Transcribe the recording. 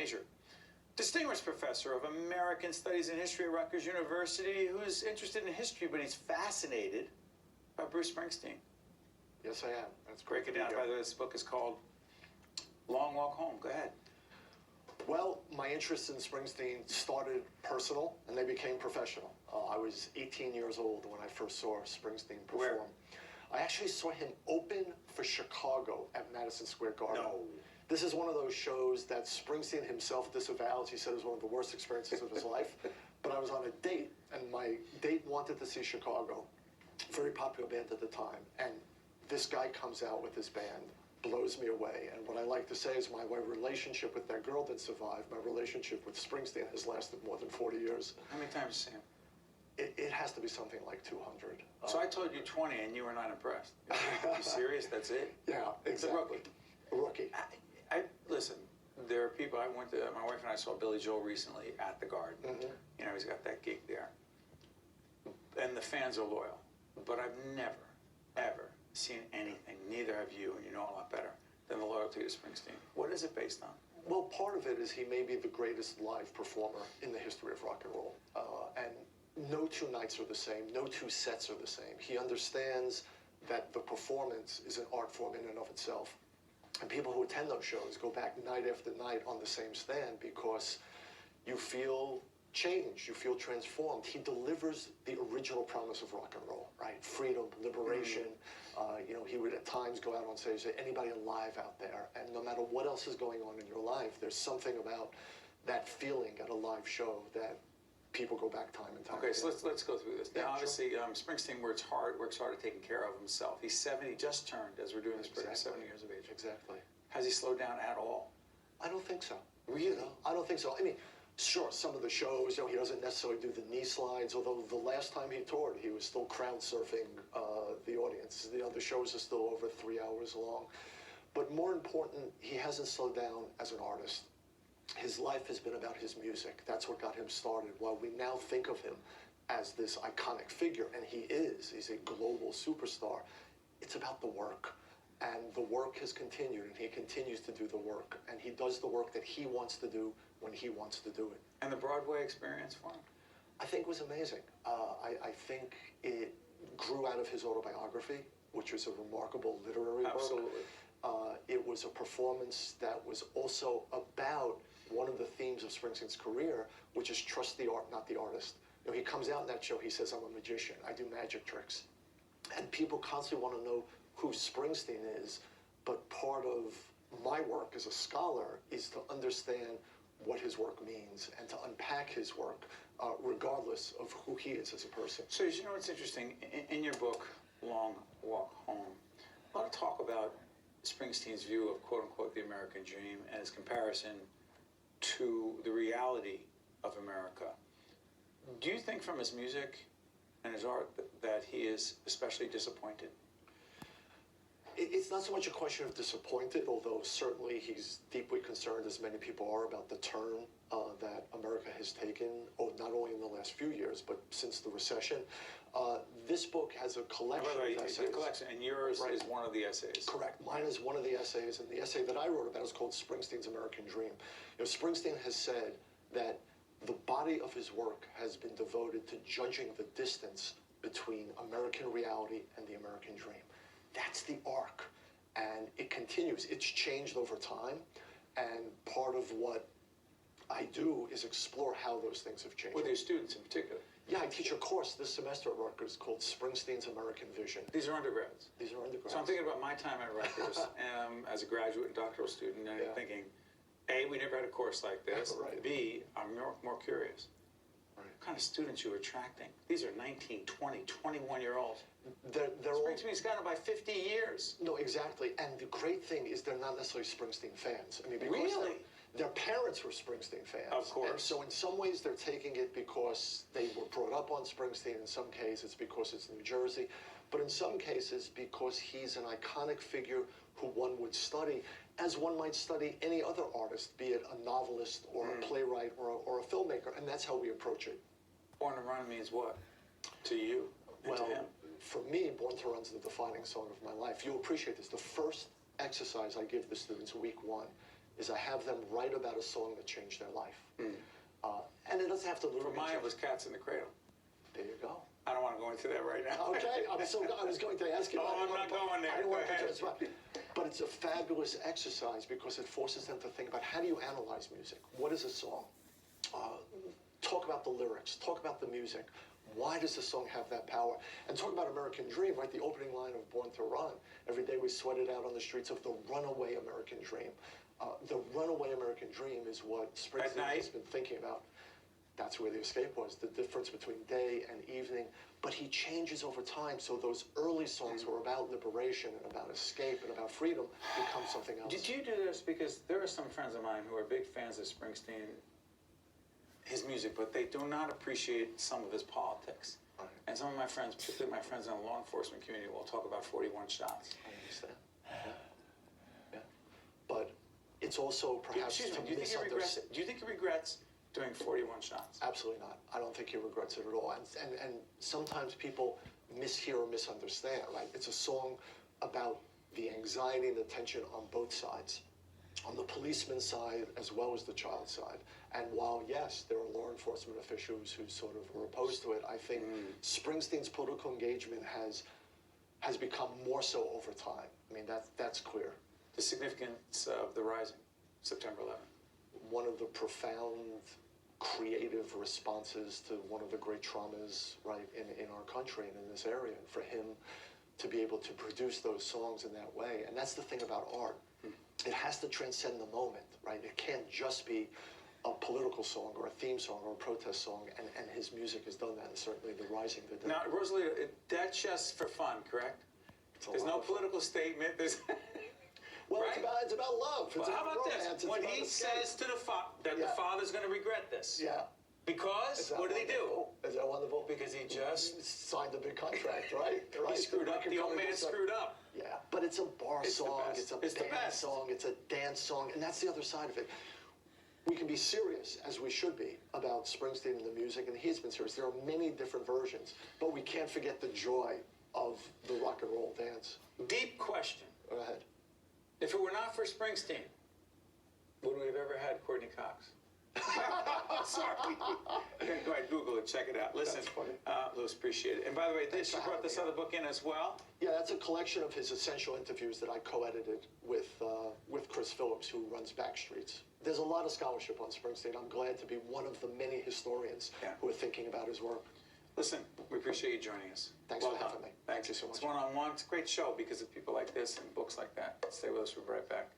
major. Distinguished professor of American Studies and History at Rutgers University, who's interested in history, but he's fascinated by Bruce Springsteen. Yes, I am. That's Break it down. By the way, this book is called Long Walk Home. Go ahead. Well, my interest in Springsteen started personal, and they became professional. I was 18 years old when I first saw Springsteen perform. Where? I actually saw him open for Chicago at Madison Square Garden. No. This is one of those shows that Springsteen himself disavows. He said it was one of the worst experiences of his life. But I was on a date, and my date wanted to see Chicago. Very popular band at the time. And this guy comes out with his band, blows me away. And what I like to say is my relationship with that girl didn't survive. My relationship with Springsteen has lasted more than 40 years. How many times you see him? It has to be something like 200. So I told you 20 and you were not impressed. You serious? That's it? Yeah, exactly. A rookie. A rookie. Listen, there are people, my wife and I saw Billy Joel recently at the Garden. Mm-hmm. You know, he's got that gig there. And the fans are loyal. But I've never, ever seen anything, neither have you, and you know a lot better, than the loyalty to Springsteen. What is it based on? Well, part of it is he may be the greatest live performer in the history of rock and roll. And no two nights are the same, no two sets are the same. He understands that the performance is an art form in and of itself. And people who attend those shows go back night after night on the same stand because you feel changed, you feel transformed. He delivers the original promise of rock and roll, right? Freedom, liberation. You know, he would at times go out on stage and say, anybody alive out there? And no matter what else is going on in your life, there's something about that feeling at a live show that people go back time and time again. So let's go through this. Yeah, now, obviously, sure. Springsteen works hard at taking care of himself. He's 70, just turned, as we're doing this program, 70 years of age. Exactly. Has he slowed down at all? I don't think so. Really? You know, I don't think so. I mean, sure, some of the shows, you know, he doesn't necessarily do the knee slides, although the last time he toured, he was still crowd surfing the audience. You know, the shows are still over 3 hours long. But more important, he hasn't slowed down as an artist. His life has been about his music. That's what got him started. While we now think of him as this iconic figure, and he is, he's a global superstar, it's about the work. And the work has continued, and he continues to do the work. And he does the work that he wants to do when he wants to do it. And the Broadway experience for him? I think was amazing. I think it grew out of his autobiography, which was a remarkable literary work. Absolutely. It was a performance that was also about one of the themes of Springsteen's career, which is trust the art, not the artist. You know, he comes out in that show, he says, I'm a magician, I do magic tricks. And people constantly want to know who Springsteen is, but part of my work as a scholar is to understand what his work means and to unpack his work, regardless of who he is as a person. So, you know what's interesting? In your book, Long Walk Home, a lot of talk about Springsteen's view of, quote-unquote, the American dream and his comparison to the reality of America. Do you think from his music and his art that he is especially disappointed? It's not so much a question of disappointed, although certainly he's deeply concerned, as many people are, about the turn that America has taken, not only in the last few years, but since the recession. This book has a collection of essays. A collection, and yours is one of the essays. Correct. Mine is one of the essays, and the essay that I wrote about is called Springsteen's American Dream. You know, Springsteen has said that the body of his work has been devoted to judging the distance between American reality and the American dream. That's the arc, and it continues. It's changed over time, and part of what I do is explore how those things have changed. With your students in particular? Yeah, I teach a course this semester at Rutgers called Springsteen's American Vision. These are undergrads? These are undergrads. So I'm thinking about my time at Rutgers as a graduate and doctoral student, and I'm thinking, A, we never had a course like this. Right. B, I'm more curious. Right. What kind of students you attracting? These are 19, 20, 21-year-olds. They're all... Springsteen's got it by 50 years. No, exactly. And the great thing is they're not necessarily Springsteen fans. I mean, because really? Their parents were Springsteen fans. Of course. And so in some ways they're taking it because they were brought up on Springsteen. In some cases it's because it's New Jersey. But in some cases because he's an iconic figure who one would study as one might study any other artist, be it a novelist or a playwright or a filmmaker. And that's how we approach it. Born to Run means what to you and to him? For me, Born to Run's the defining song of my life. You'll appreciate this. The first exercise I give the students week one is I have them write about a song that changed their life. And it doesn't have to literally For mine, it was Cats in the Cradle. There you go. I don't want to go into that right now. Okay, I was going to ask you. Oh, I'm not going there. I don't want Go to ahead. put you on the spot. But it's a fabulous exercise because it forces them to think about how do you analyze music? What is a song? Talk about the lyrics. Talk about the music. Why does the song have that power? And talk about American Dream, right? The opening line of Born to Run. Every day we sweat it out on the streets of the runaway American dream. The runaway American dream is what Springsteen has been thinking about. That's where the escape was, the difference between day and evening. But he changes over time, so those early songs were about liberation and about escape and about freedom become something else. Did you do this? Because there are some friends of mine who are big fans of Springsteen, his music, but they do not appreciate some of his politics. Right. And some of my friends, particularly my friends in the law enforcement community, will talk about 41 shots. I understand. Yeah. But it's also perhaps Excuse me, to do you think he regrets misunderstand. it? Do you think he regrets doing 41 shots? Absolutely not. I don't think he regrets it at all. And sometimes people mishear or misunderstand, right? It's a song about the anxiety and the tension on both sides, on the policeman's side as well as the child's side. And while, yes, there are law enforcement officials who sort of were opposed to it, I think Springsteen's political engagement has become more so over time. I mean, that's clear. The significance of the Rising, September 11th. One of the profound creative responses to one of the great traumas, right, in our country and in this area. And for him to be able to produce those songs in that way. And that's the thing about art. It has to transcend the moment, right? It can't just be a political song or a theme song or a protest song, and his music has done that, and certainly The Rising did that. Now, Rosalita, that's just for fun, correct? There's no political statement. There's Well, right? it's about love. It's Well, how about about romance. this? When about he escape. says to the that the father's going to regret this. Yeah. Because, what did he do? Is that wonderful? Because he just signed a big contract, right? he screwed up. The old man screwed up. Yeah, but it's a bar It's the song, best. it's a band song, it's a dance song, and that's the other side of it. We can be serious, as we should be, about Springsteen and the music, and he's been serious. There are many different versions, but we can't forget the joy of the rock and roll dance. Deep question. Go ahead. If it were not for Springsteen, would we have ever had Courtney Cox? Sorry. Go ahead, Google it, check it out. Listen, That's funny. Louis, appreciate it. And by the way, you brought this other book in as well? Yeah, that's a collection of his essential interviews that I co-edited with Chris Phillips, who runs Backstreets. There's a lot of scholarship on Springsteen. I'm glad to be one of the many historians who are thinking about his work. Listen, we appreciate you joining us. Thanks for having me. Thank you so much. It's one-on-one. It's a great show because of people like this and books like that. Stay with us. We'll be right back.